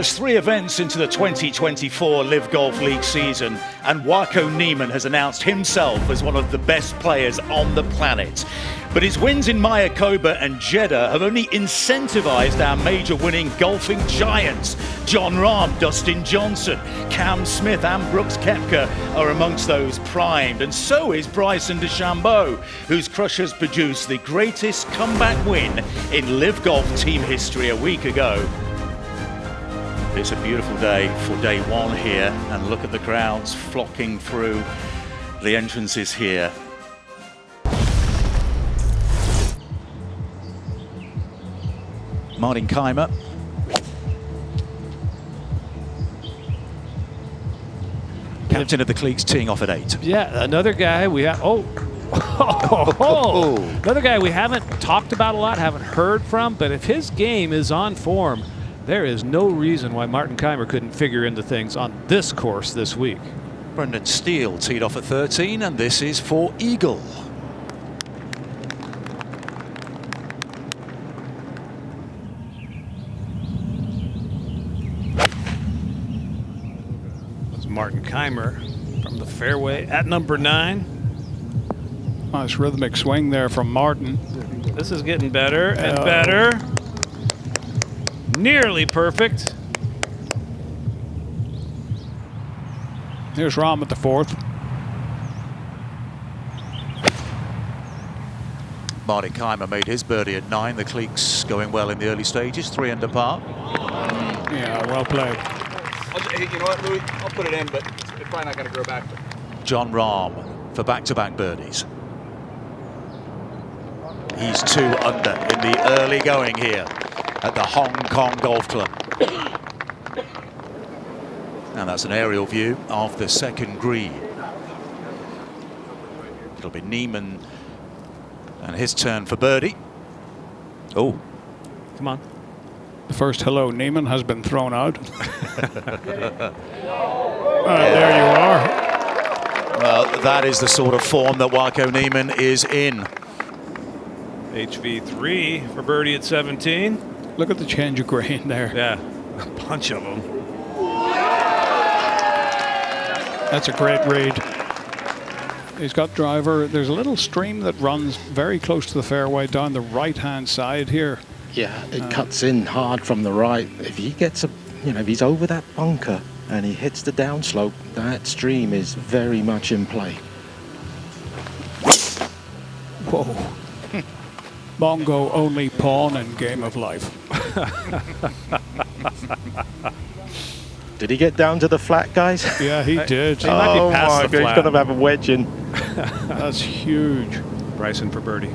There's 3 events into the 2024 LIV Golf League season, and Joaquin Niemann has announced himself as one of the best players on the planet. But his wins in Mayakoba and Jeddah have only incentivized our major winning golfing giants. Jon Rahm, Dustin Johnson, Cam Smith and Brooks Koepka are amongst those primed, and so is Bryson DeChambeau, whose crushers produced the greatest comeback win in LIV Golf team history a week ago. It's a beautiful day for day one here, and look at the crowds flocking through the entrances here. Martin Keimer. Captain of the Cliques, teeing off at 8. Yeah, another guy we have. Another guy we haven't talked about a lot, haven't heard from, but if his game is on form, there is no reason why Martin Keimer couldn't figure into things on this course this week. Brendan Steele teed off at 13, and this is for Eagle. That's Martin Keimer from the fairway at number 9. Nice rhythmic swing there from Martin. This is getting better and better. Nearly perfect. Here's Rahm at the 4th. Martin Keimer made his birdie at 9. The Cliques going well in the early stages, 3 under par. Yeah, well played. You know what, Louis? I'll put it in, but it's probably not going to grow back. Jon Rahm for back-to-back birdies. He's 2 under in the early going here at the Hong Kong Golf Club. And that's an aerial view of the second green. It'll be Niemann and his turn for birdie. Oh, Come on. The first hello Niemann has been thrown out. There you are. well, that is the sort of form that Joaquin Niemann is in. HV3 for birdie at 17. Look at the change of green there. Yeah, a bunch of them. That's a great read. He's got driver. There's a little stream that runs very close to the fairway down the right-hand side here. Yeah, it cuts in hard from the right. If he gets if he's over that bunker and he hits the downslope, that stream is very much in play. Whoa. Bongo only pawn in Game of Life. Did he get down to the flat, guys? Yeah, he did. He might be past my the God, flat. he's going to have a wedge in. That's huge. Bryson for birdie.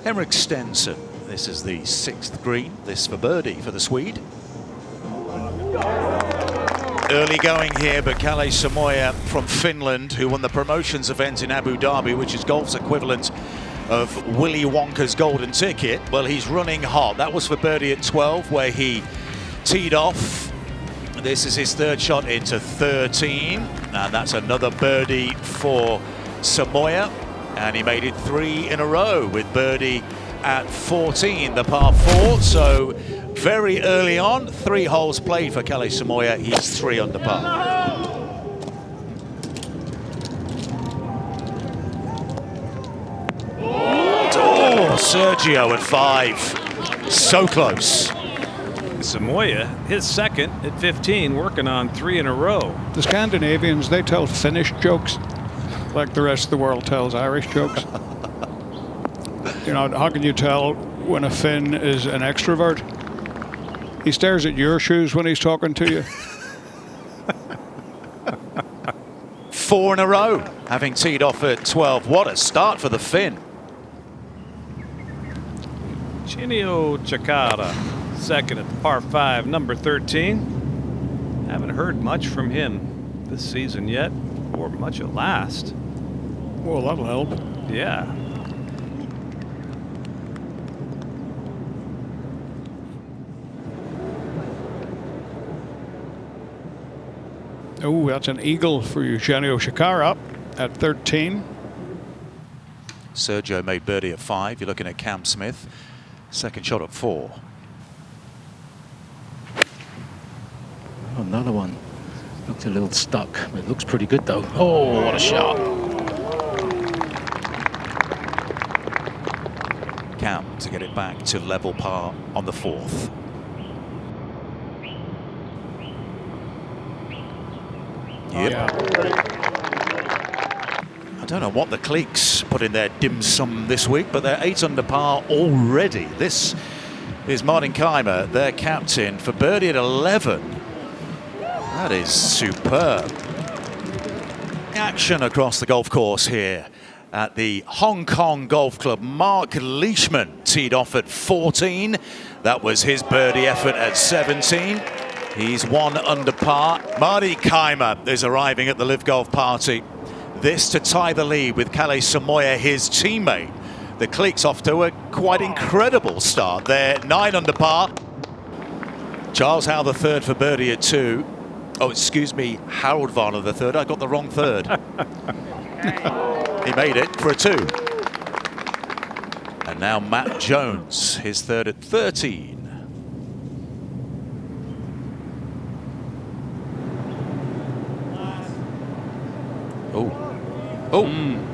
Henrik Stenson. This is the 6th green. This for birdie for the Swede. Early going here, but Kalle Samoja from Finland, who won the promotions event in Abu Dhabi, which is golf's equivalent of Willy Wonka's golden ticket. Well, he's running hot. That was for birdie at 12, where he teed off. This is his 3rd shot into 13, and that's another birdie for Samoja. And he made it 3 in a row with birdie at 14, the par 4. So very early on, 3 holes played for Kalle Samoja. He's 3 under par. Oh, Sergio at 5. So close. Samoja, his 2nd at 15, working on 3 in a row. The Scandinavians, they tell Finnish jokes like the rest of the world tells Irish jokes. You know, how can you tell when a Finn is an extrovert? He stares at your shoes when he's talking to you. 4 in a row, having teed off at 12. What a start for the Finn. Chinio Chikara, 2nd at the par 5, number 13. Haven't heard much from him this season yet, or much at last. Well, that'll help. Yeah. Oh, that's an eagle for Eugenio Chacarra at 13. Sergio made birdie at 5. You're looking at Cam Smith. Second shot at 4. Another one. Looks a little stuck. It looks pretty good though. Oh, what a shot. Cam to get it back to level par on the 4th. Yep. Yeah. I don't know what the cliques put in their dim sum this week, but they're 8 under par already. This is Martin Keimer, their captain, for birdie at 11. That is superb. Action across the golf course here at the Hong Kong Golf Club. Mark Leishman teed off at 14. That was his birdie effort at 17. He's 1 under par. Marty Keimer is arriving at the LIV Golf party. This to tie the lead with Kalle Samoya, his teammate. The cliques off to a quite incredible start. They're 9 under par. Charles Howell the third for birdie at 2. Oh, excuse me, Harold Varner the third. I got the wrong third. He made it for a 2. And now Matt Jones, his third at 13.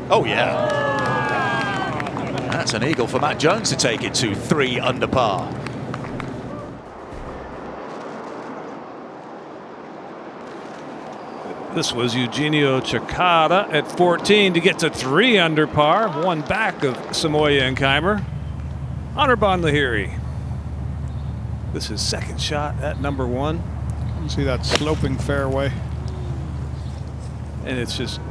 Oh, yeah. That's an eagle for Matt Jones to take it to 3 under par. This was Eugenio Chacarra at 14 to get to 3 under par, 1 back of Samoya and Keimer. Anirban Lahiri. This is second shot at number 1. You can see that sloping fairway. And it's just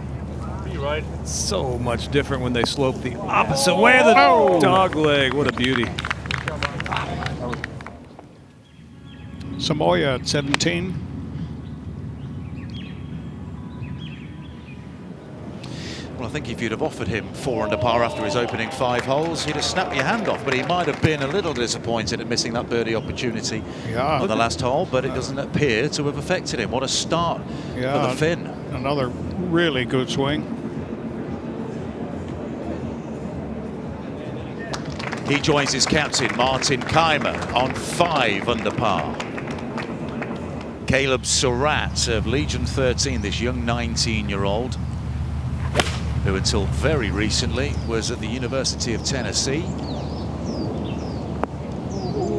so much different when they slope the opposite way of the dog leg. What a beauty. Samoya at 17. Well, I think if you'd have offered him 4 under par after his opening 5 holes, he'd have snapped your hand off, but he might have been a little disappointed at missing that birdie opportunity on the last hole, but it doesn't appear to have affected him. What a start for the Finn. Another really good swing. He joins his captain, Martin Keimer, on 5 under par. Caleb Surratt of Legion 13, this young 19-year-old, who until very recently was at the University of Tennessee.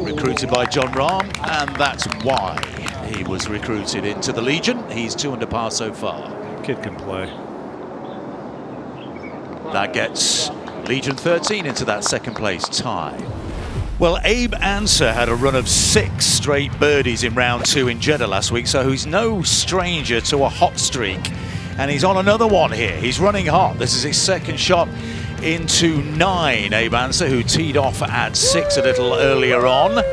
Recruited by John Rahm, and that's why he was recruited into the Legion. He's 2 under par so far. Kid can play. That gets Legion 13 into that second place tie. Well, Abe Ancer had a run of 6 straight birdies in round 2 in Jeddah last week, so he's no stranger to a hot streak. And he's on another one here. He's running hot. This is his second shot into 9. Abe Ancer, who teed off at 6 a little earlier on.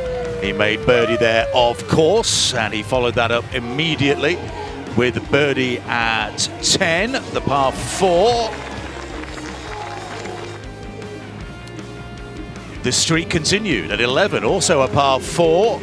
He made birdie there, of course, and he followed that up immediately with birdie at 10, the par 4. The streak continued at 11, also a par 4.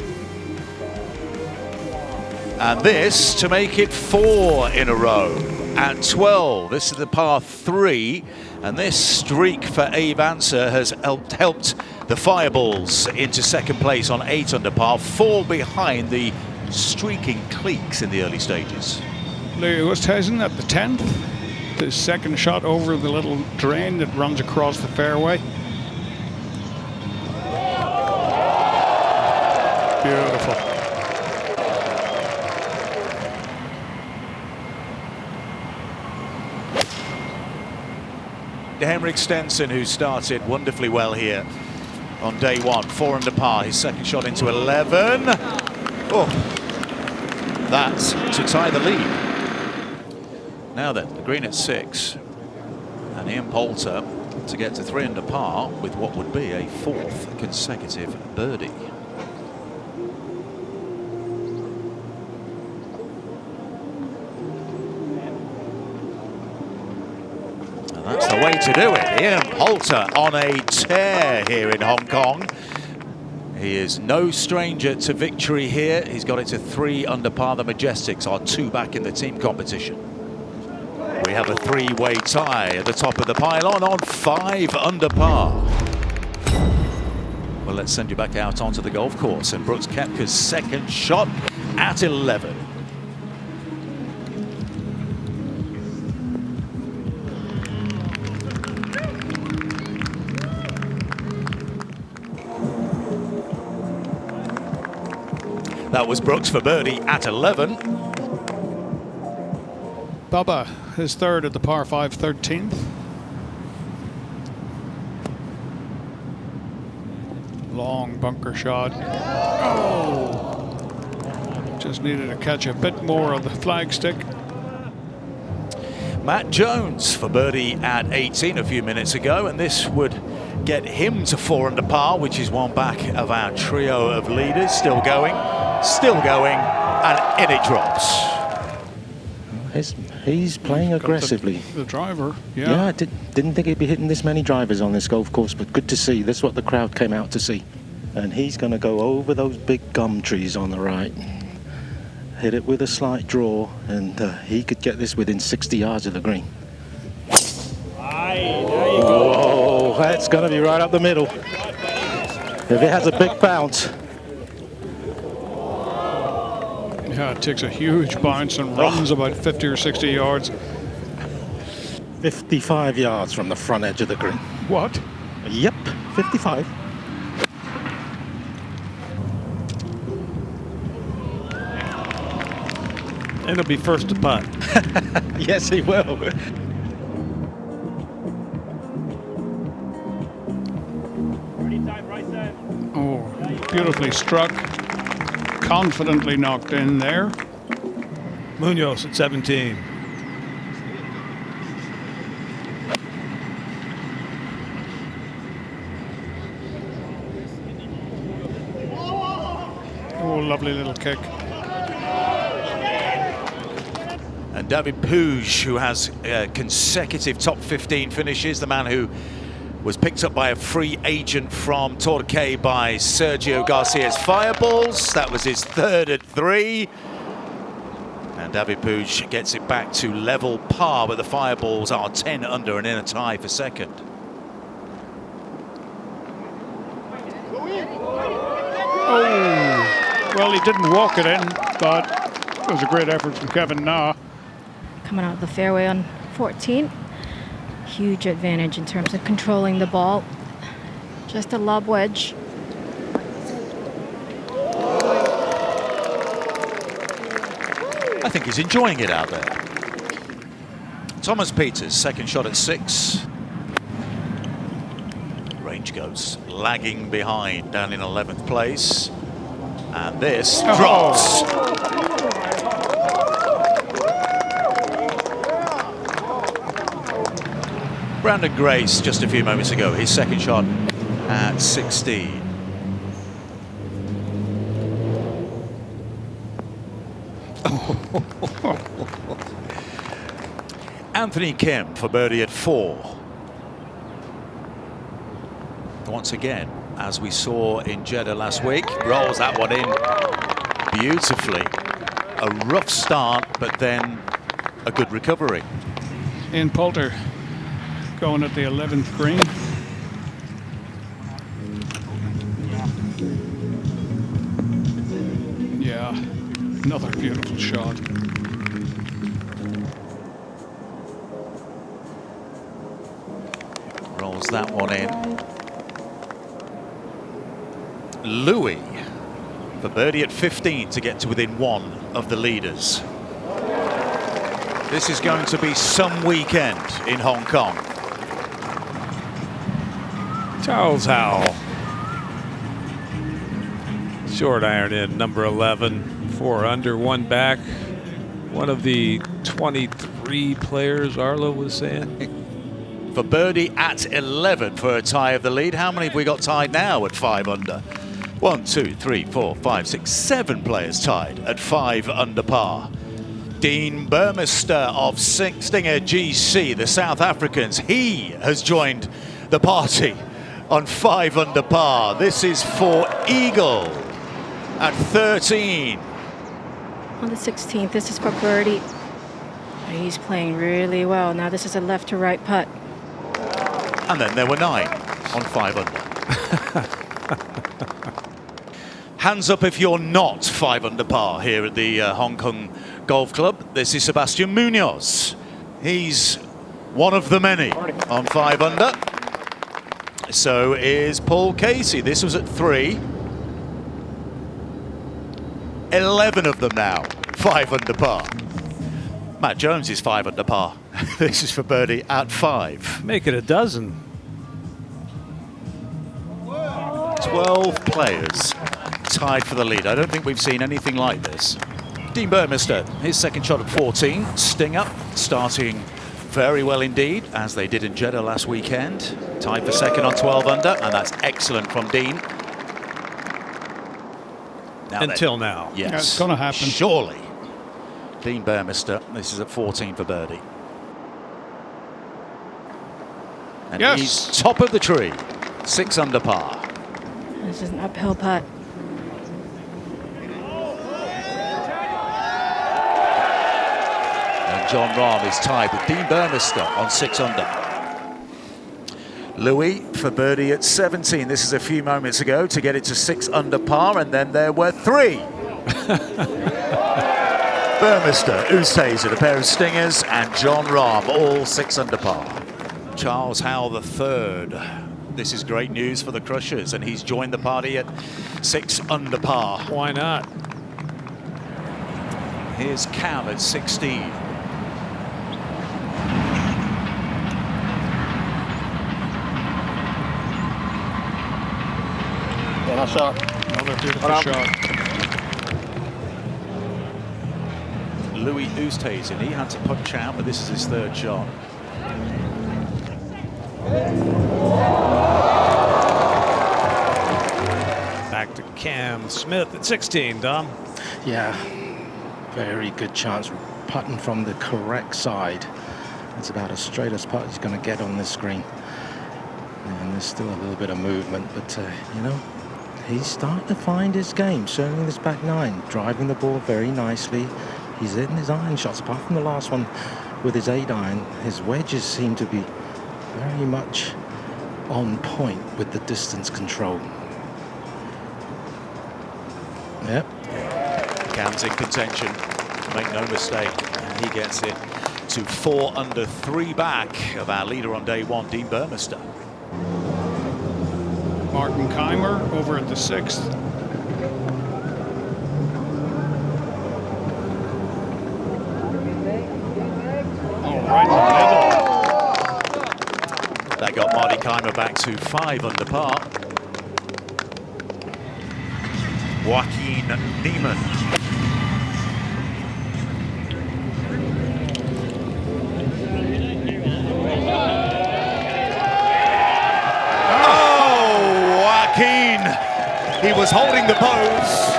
And this to make it 4 in a row. At 12, this is the par 3, and this streak for Abe Ancer has helped the Fireballs into second place on 8 under par, 4 behind the streaking cliques in the early stages. Louis Oosthuizen at the 10th. His second shot over the little drain that runs across the fairway. Beautiful. Henrik Stenson, who started wonderfully well here on day 1, 4 under par, his second shot into 11. Oh, that's to tie the lead. Now then, the green at 6, and Ian Poulter to get to 3 under par with what would be a 4th consecutive birdie. That's the way to do it. Ian Poulter on a tear here in Hong Kong. He is no stranger to victory here. He's got it to 3 under par. The Majestics are 2 back in the team competition. We have a 3-way tie at the top of the pylon on 5 under par. Well, let's send you back out onto the golf course, and Brooks Koepka's second shot at 11. That was Brooks for birdie at 11. Bubba, his third at the par 5 13th. Long bunker shot. Oh! Just needed to catch a bit more of the flagstick. Matt Jones for birdie at 18 a few minutes ago, and this would get him to 4 under par, which is 1 back of our trio of leaders. Still going, and in it drops. He's playing aggressively. The driver, Yeah, I didn't think he'd be hitting this many drivers on this golf course, but good to see. That's what the crowd came out to see. And he's going to go over those big gum trees on the right. Hit it with a slight draw, and he could get this within 60 yards of the green. Whoa, that's going to be right up the middle. If it has a big bounce. Yeah, it takes a huge bounce and runs about 50 or 60 yards. 55 yards from the front edge of the green. What? Yep, 55. And he'll be first to putt. Yes, he will. Oh, beautifully struck. Confidently knocked in there. Munoz at 17. Oh, lovely little kick. And David Puig, who has consecutive top 15 finishes, the man who was picked up by a free agent from Torquay by Sergio Garcia's Fireballs. That was his 3rd at 3. And David Puig gets it back to level par, but the Fireballs are 10 under and in a tie for 2nd. Oh, well, he didn't walk it in, but it was a great effort from Kevin Na. Coming out of the fairway on 14. Huge advantage in terms of controlling the ball. Just a lob wedge. I think he's enjoying it out there. Thomas Pieters, second shot at 6. Range goes lagging behind down in 11th place. And this drops. Brandon Grace just a few moments ago, his second shot at 16. Anthony Kim for birdie at 4. Once again, as we saw in Jeddah last week, rolls that one in beautifully. A rough start, but then a good recovery. Ian Poulter going at the 11th green. Yeah, another beautiful shot. Rolls that one in. Louis for birdie at 15 to get to within 1 of the leaders. This is going to be some weekend in Hong Kong. Charles Howell. Short iron in, number 11. 4 under, 1 back. One of the 23 players Arlo was saying. For birdie at 11 for a tie of the lead. How many have we got tied now at 5 under? 1, 2, 3, 4, 5, 6, 7 players tied at 5 under par. Dean Burmester of Stinger GC, the South Africans, he has joined the party on 5 under par. This is for eagle at 13. On the 16th, this is for birdie. He's playing really well. Now this is a left to right putt. And then there were 9 on 5 under. Hands up if you're not 5 under par here at the Hong Kong Golf Club. This is Sebastian Munoz. He's one of the many on 5 under. So is Paul Casey. This was at 3. 11 of them now, 5 under par. Matt Jones is 5 under par. This is for birdie at 5. Make it a dozen. 12 players tied for the lead. I don't think we've seen anything like this. Dean Burmester, his second shot at 14. Stinger starting very well indeed, as they did in Jeddah last weekend. Tied for second on 12 under, and that's excellent from Dean. Now Until now. Yes. Yeah, it's going to happen. Surely. Dean Burmester, this is at 14 for birdie. And Yes. he's top of the tree, 6 under par. This is an uphill putt. And John Rahm is tied with Dean Burmester on 6 under. Louis for birdie at 17. This is a few moments ago to get it to 6 under par, and then there were 3. Burmester, Oosthuizen, a pair of stingers, and John Rahm, all 6 under par. Charles Howell III. This is great news for the Crushers, and he's joined the party at 6 under par. Why not? Here's Cam at 16. Another beautiful shot. Louis Oosthuizen, he had to punch out, but this is his 3rd shot. Back to Cam Smith at 16, Dom. Yeah, very good chance putting from the correct side. It's about as straight as putt he's going to get on this screen. And there's still a little bit of movement, but you know, he's starting to find his game, certainly this back 9, driving the ball very nicely. He's hitting his iron shots, apart from the last one with his 8 iron. His wedges seem to be very much on point with the distance control. Yep. Cam's in contention, make no mistake, and he gets it to 4 under, 3 back of our leader on day 1, Dean Burmester. Martin Keimer over at the 6th. Oh, right in the middle. That got Marty Keimer back to 5 under par. Joaquin Niemann. He was holding the pose,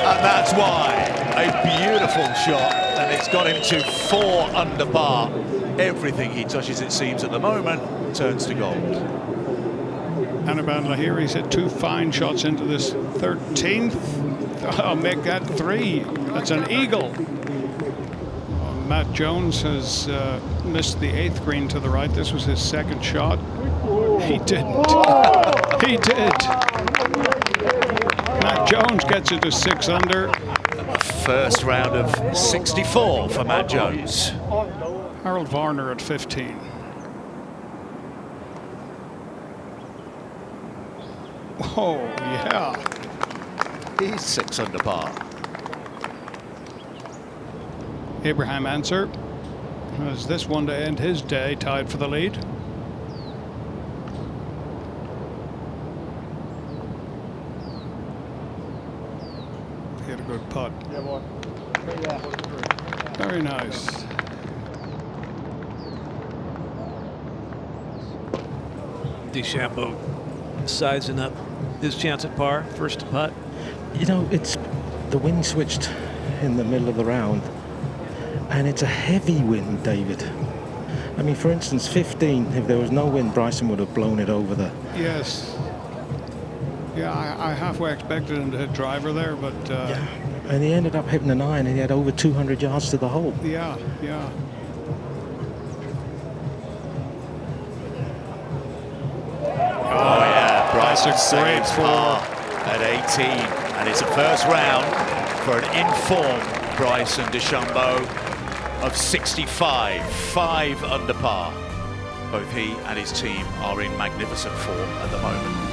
and that's why. A beautiful shot, and it's got him to 4 under par. Everything he touches, it seems, at the moment, turns to gold. Anirban Lahiri's hit 2 fine shots into this 13th. I'll make that 3. That's an eagle. Matt Jones has missed the 8th green to the right. This was his 2nd shot. He didn't. He did. Matt Jones gets it to 6 under. First round of 64 for Matt Jones. Harold Varner at 15. Oh, yeah. He's 6 under par. Abraham Answer has this one to end his day, tied for the lead. He had a good putt. Very nice. DeChambeau sizing up his chance at par, first to putt. You know, it's the wind switched in the middle of the round, and it's a heavy wind, David. I mean, for instance, 15, if there was no wind, Bryson would have blown it over the... Yes. Yeah, I halfway expected him to hit driver there, but... Yeah. And he ended up hitting an iron, and he had over 200 yards to the hole. Yeah, yeah. Oh yeah, Bryson That's a great saves four. par at 18, and it's a first round for an informed Bryson DeChambeau of 65, 5 under par. Both he and his team are in magnificent form at the moment.